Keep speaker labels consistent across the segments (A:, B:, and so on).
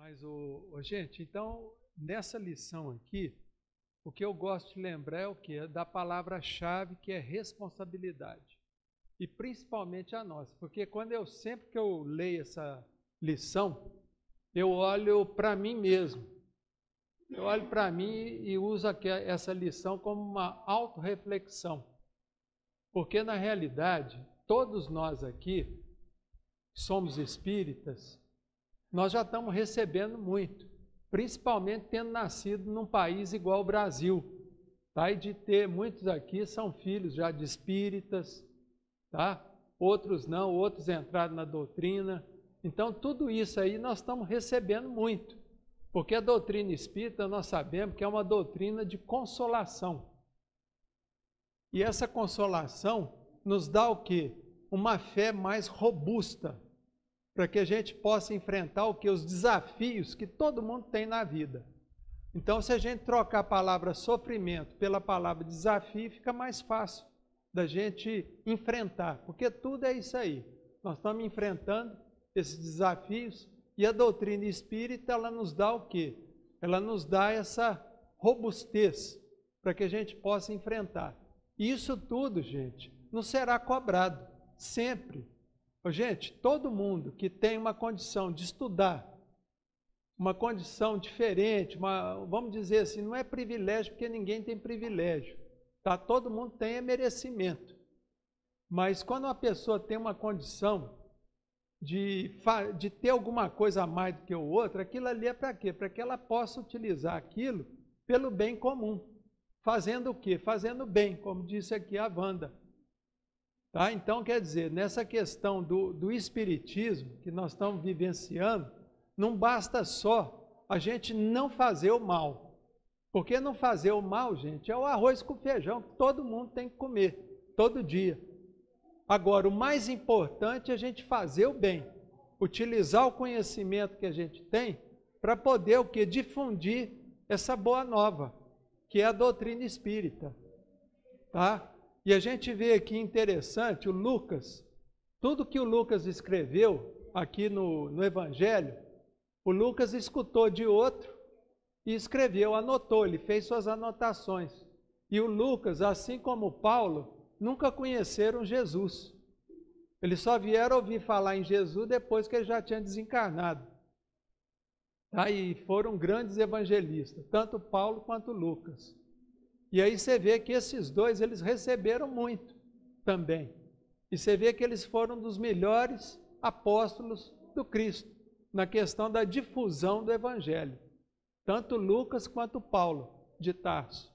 A: Mas, gente, então, nessa lição aqui, o que eu gosto de lembrar é o quê? Da palavra-chave, que é responsabilidade. E principalmente a nossa, porque sempre que eu leio essa lição, eu olho para mim mesmo. Eu olho para mim e uso essa lição como uma autorreflexão. Porque, na realidade, todos nós aqui, que somos espíritas, nós já estamos recebendo muito, principalmente tendo nascido num país igual ao Brasil, tá? E de ter, muitos aqui são filhos já de espíritas, tá? Outros não, outros entraram na doutrina. Então, tudo isso aí nós estamos recebendo muito, porque a doutrina espírita nós sabemos que é uma doutrina de consolação. E essa consolação nos dá o quê? Uma fé mais robusta, para que a gente possa enfrentar o que? Os desafios que todo mundo tem na vida. Então, se a gente trocar a palavra sofrimento pela palavra desafio, fica mais fácil da gente enfrentar, porque tudo é isso aí. Nós estamos enfrentando esses desafios e a doutrina espírita, ela nos dá o quê? Ela nos dá essa robustez para que a gente possa enfrentar. E isso tudo, gente, não será cobrado, sempre. Gente, todo mundo que tem uma condição de estudar, uma condição diferente, vamos dizer assim, não é privilégio, porque ninguém tem privilégio, tá? Todo mundo tem merecimento. Mas quando uma pessoa tem uma condição de ter alguma coisa a mais do que o outro, aquilo ali é para quê? Para que ela possa utilizar aquilo pelo bem comum. Fazendo o quê? Fazendo bem, como disse aqui a Wanda. Tá? Então, quer dizer, nessa questão do espiritismo que nós estamos vivenciando, não basta só a gente não fazer o mal. Porque não fazer o mal, gente, é o arroz com feijão que todo mundo tem que comer, todo dia. Agora, o mais importante é a gente fazer o bem, utilizar o conhecimento que a gente tem para poder o quê? Difundir essa boa nova, que é a doutrina espírita. Tá? E a gente vê aqui interessante, o Lucas, tudo que o Lucas escreveu aqui no Evangelho, o Lucas escutou de outro e escreveu, anotou, ele fez suas anotações. E o Lucas, assim como o Paulo, nunca conheceram Jesus. Eles só vieram ouvir falar em Jesus depois que ele já tinha desencarnado. Tá? E foram grandes evangelistas, tanto Paulo quanto Lucas. E aí você vê que esses dois, eles receberam muito também. E você vê que eles foram dos melhores apóstolos do Cristo, na questão da difusão do Evangelho. Tanto Lucas quanto Paulo de Tarso.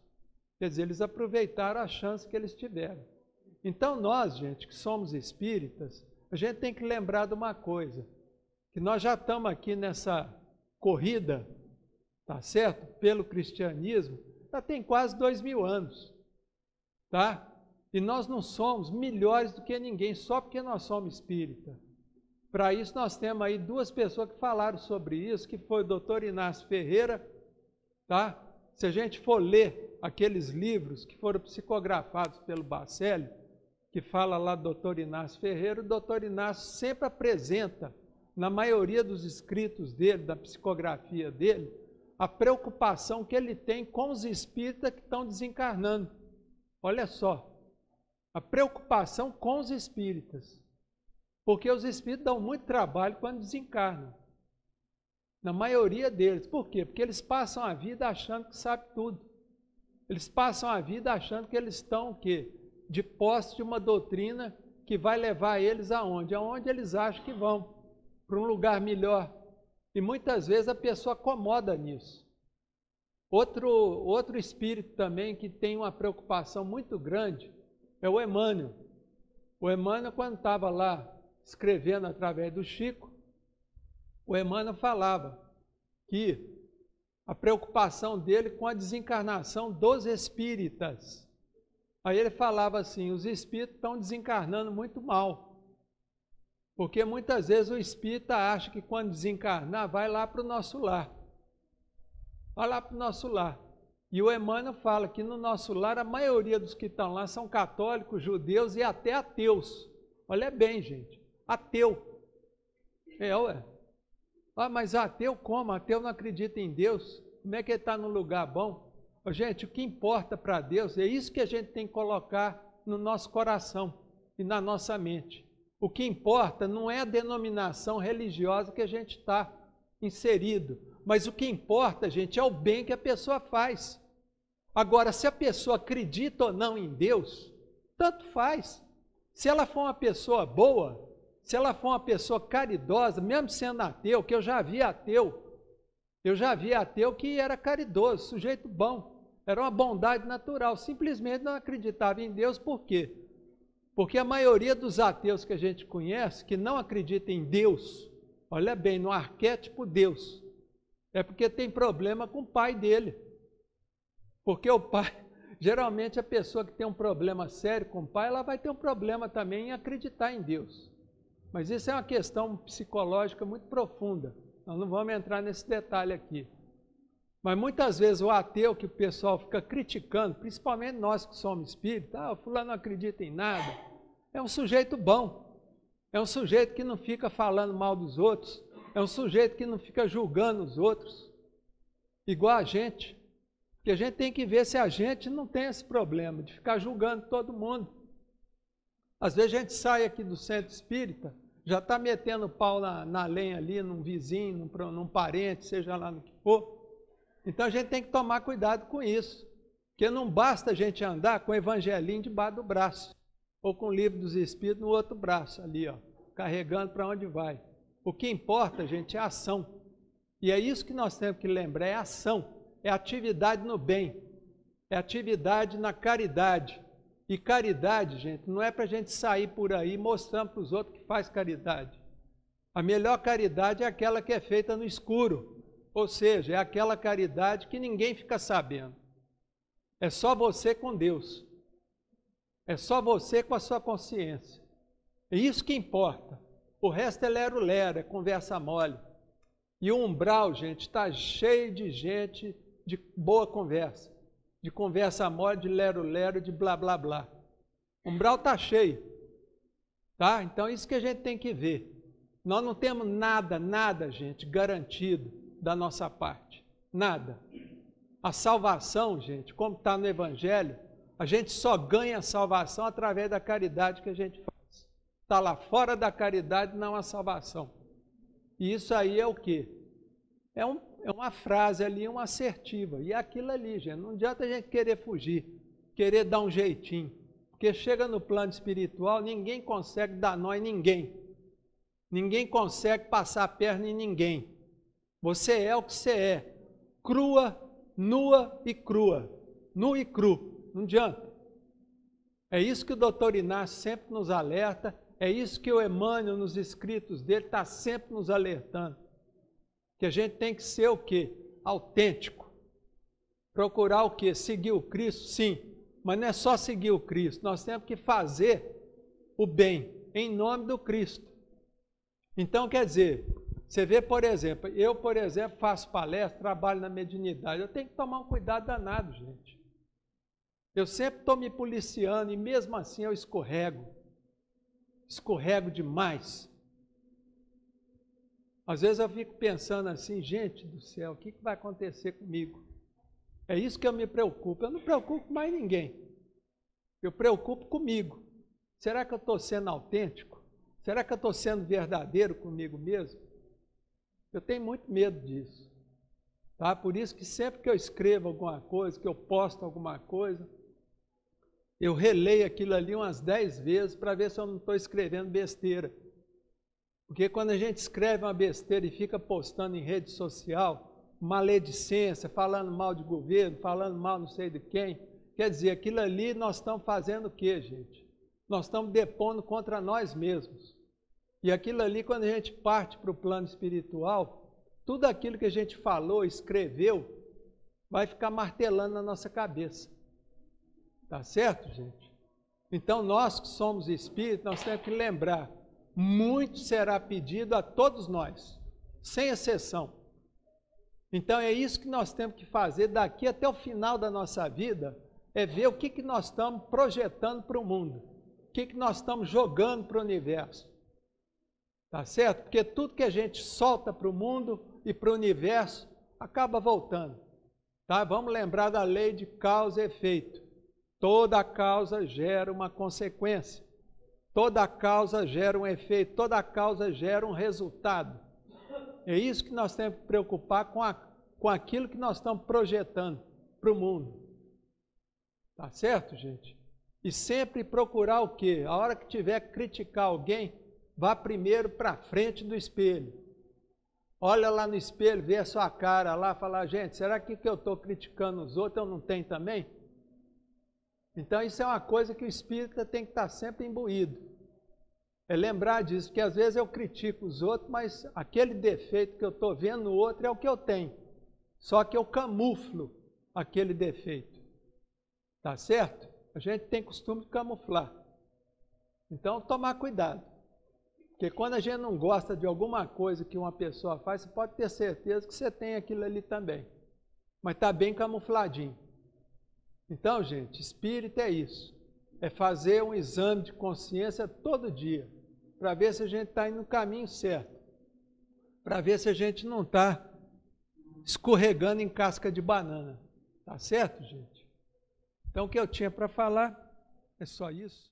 A: Quer dizer, eles aproveitaram a chance que eles tiveram. Então nós, gente, que somos espíritas, a gente tem que lembrar de uma coisa, que nós já estamos aqui nessa corrida, tá certo? Pelo cristianismo, já tem quase 2000 anos, tá? E nós não somos melhores do que ninguém, só porque nós somos espírita. Para isso nós temos aí duas pessoas que falaram sobre isso, que foi o doutor Inácio Ferreira, tá? Se a gente for ler aqueles livros que foram psicografados pelo Bacelli, que fala lá do doutor Inácio Ferreira, o doutor Inácio sempre apresenta, na maioria dos escritos dele, da psicografia dele, a preocupação que ele tem com os espíritas que estão desencarnando. Olha só, a preocupação com os espíritas. Porque os espíritos dão muito trabalho quando desencarnam. Na maioria deles. Por quê? Porque eles passam a vida achando que sabem tudo. Eles passam a vida achando que eles estão o quê? De posse de uma doutrina que vai levar eles aonde? Aonde eles acham que vão. Para um lugar melhor. E muitas vezes a pessoa acomoda nisso. Outro espírito também que tem uma preocupação muito grande é o Emmanuel. O Emmanuel, quando estava lá escrevendo através do Chico, o Emmanuel falava que a preocupação dele com a desencarnação dos espíritas. Aí ele falava assim, os espíritos estão desencarnando muito mal. Porque muitas vezes o espírita acha que quando desencarnar, vai lá para o nosso lar. Vai lá para o nosso lar. E o Emmanuel fala que no nosso lar, a maioria dos que estão lá são católicos, judeus e até ateus. Olha bem, gente, ateu. Ué. Ah, mas ateu como? Ateu não acredita em Deus. Como é que ele está num lugar bom? Gente, o que importa para Deus é isso que a gente tem que colocar no nosso coração e na nossa mente. O que importa não é a denominação religiosa que a gente está inserido, mas o que importa, gente, é o bem que a pessoa faz. Agora, se a pessoa acredita ou não em Deus, tanto faz. Se ela for uma pessoa boa, se ela for uma pessoa caridosa, mesmo sendo ateu, que eu já vi ateu que era caridoso, sujeito bom, era uma bondade natural, simplesmente não acreditava em Deus. Por quê? Porque a maioria dos ateus que a gente conhece, que não acredita em Deus, olha bem, no arquétipo Deus, é porque tem problema com o pai dele. Porque o pai, geralmente a pessoa que tem um problema sério com o pai, ela vai ter um problema também em acreditar em Deus. Mas isso é uma questão psicológica muito profunda. Nós não vamos entrar nesse detalhe aqui. Mas muitas vezes o ateu que o pessoal fica criticando, principalmente nós que somos espíritas, o fulano não acredita em nada, é um sujeito bom. É um sujeito que não fica falando mal dos outros, é um sujeito que não fica julgando os outros, igual a gente. Porque a gente tem que ver se a gente não tem esse problema de ficar julgando todo mundo. Às vezes a gente sai aqui do centro espírita, já está metendo pau na lenha ali, num vizinho, num parente, seja lá no que for. Então a gente tem que tomar cuidado com isso. Porque não basta a gente andar com o evangelinho debaixo do braço, ou com o livro dos Espíritos no outro braço ali, ó, carregando para onde vai. O que importa, gente, é a ação. E é isso que nós temos que lembrar, é ação, é atividade no bem, é atividade na caridade. E caridade, gente, não é para a gente sair por aí mostrando para os outros que faz caridade. A melhor caridade é aquela que é feita no escuro, ou seja, é aquela caridade que ninguém fica sabendo. É só você com Deus. É só você com a sua consciência. É isso que importa. O resto é lero-lero, é conversa mole. E o umbral, gente, está cheio de gente de boa conversa. De conversa mole, de lero-lero, de blá, blá, blá. O umbral está cheio. Tá? Então, isso que a gente tem que ver. Nós não temos nada, gente, garantido da nossa parte. Nada. A salvação, gente, como está no Evangelho, a gente só ganha a salvação através da caridade que a gente faz. Está lá fora da caridade, não há salvação. E isso aí é o quê? É uma frase ali, uma assertiva. E é aquilo ali, gente. Não adianta a gente querer fugir, querer dar um jeitinho. Porque chega no plano espiritual, ninguém consegue dar nó em ninguém. Ninguém consegue passar a perna em ninguém. Você é o que você é. Crua, nua e crua. Nu e cru. Não adianta. É isso que o doutor Inácio sempre nos alerta. É isso que o Emmanuel, nos escritos dele, está sempre nos alertando. Que a gente tem que ser o quê? Autêntico. Procurar o quê? Seguir o Cristo? Sim. Mas não é só seguir o Cristo. Nós temos que fazer o bem em nome do Cristo. Então, quer dizer, você vê, por exemplo, eu, faço palestra, trabalho na mediunidade. Eu tenho que tomar um cuidado danado, gente. Eu sempre estou me policiando e mesmo assim eu escorrego. Escorrego demais. Às vezes eu fico pensando assim, gente do céu, o que vai acontecer comigo? É isso que eu me preocupo. Eu não preocupo com mais ninguém. Eu preocupo comigo. Será que eu estou sendo autêntico? Será que eu estou sendo verdadeiro comigo mesmo? Eu tenho muito medo disso. Tá? Por isso que sempre que eu escrevo alguma coisa, que eu posto alguma coisa, eu releio aquilo ali umas 10 vezes para ver se eu não estou escrevendo besteira. Porque quando a gente escreve uma besteira e fica postando em rede social, maledicência, falando mal de governo, falando mal não sei de quem, quer dizer, aquilo ali nós estamos fazendo o quê, gente? Nós estamos depondo contra nós mesmos. E aquilo ali, quando a gente parte para o plano espiritual, tudo aquilo que a gente falou, escreveu, vai ficar martelando na nossa cabeça. Tá certo, gente? Então, nós que somos espíritos, nós temos que lembrar, muito será pedido a todos nós, sem exceção. Então, é isso que nós temos que fazer daqui até o final da nossa vida, é ver o que nós estamos projetando para o mundo, o que nós estamos jogando para o universo. Tá certo? Porque tudo que a gente solta para o mundo e para o universo acaba voltando. Tá? Vamos lembrar da lei de causa e efeito. Toda causa gera uma consequência. Toda causa gera um efeito. Toda causa gera um resultado. É isso que nós temos que preocupar com aquilo que nós estamos projetando para o mundo. Tá certo, gente? E sempre procurar o quê? A hora que tiver que criticar alguém, vá primeiro para frente do espelho. Olha lá no espelho, vê a sua cara lá, fala, gente, será que eu estou criticando os outros, eu não tenho também? Então isso é uma coisa que o espírita tem que estar sempre imbuído. É lembrar disso, porque às vezes eu critico os outros, mas aquele defeito que eu estou vendo no outro é o que eu tenho. Só que eu camuflo aquele defeito. Tá certo? A gente tem costume de camuflar. Então, tomar cuidado. Porque quando a gente não gosta de alguma coisa que uma pessoa faz, você pode ter certeza que você tem aquilo ali também. Mas está bem camufladinho. Então, gente, espírito é isso. É fazer um exame de consciência todo dia. Para ver se a gente está indo no caminho certo. Para ver se a gente não está escorregando em casca de banana. Tá certo, gente? Então, o que eu tinha para falar é só isso.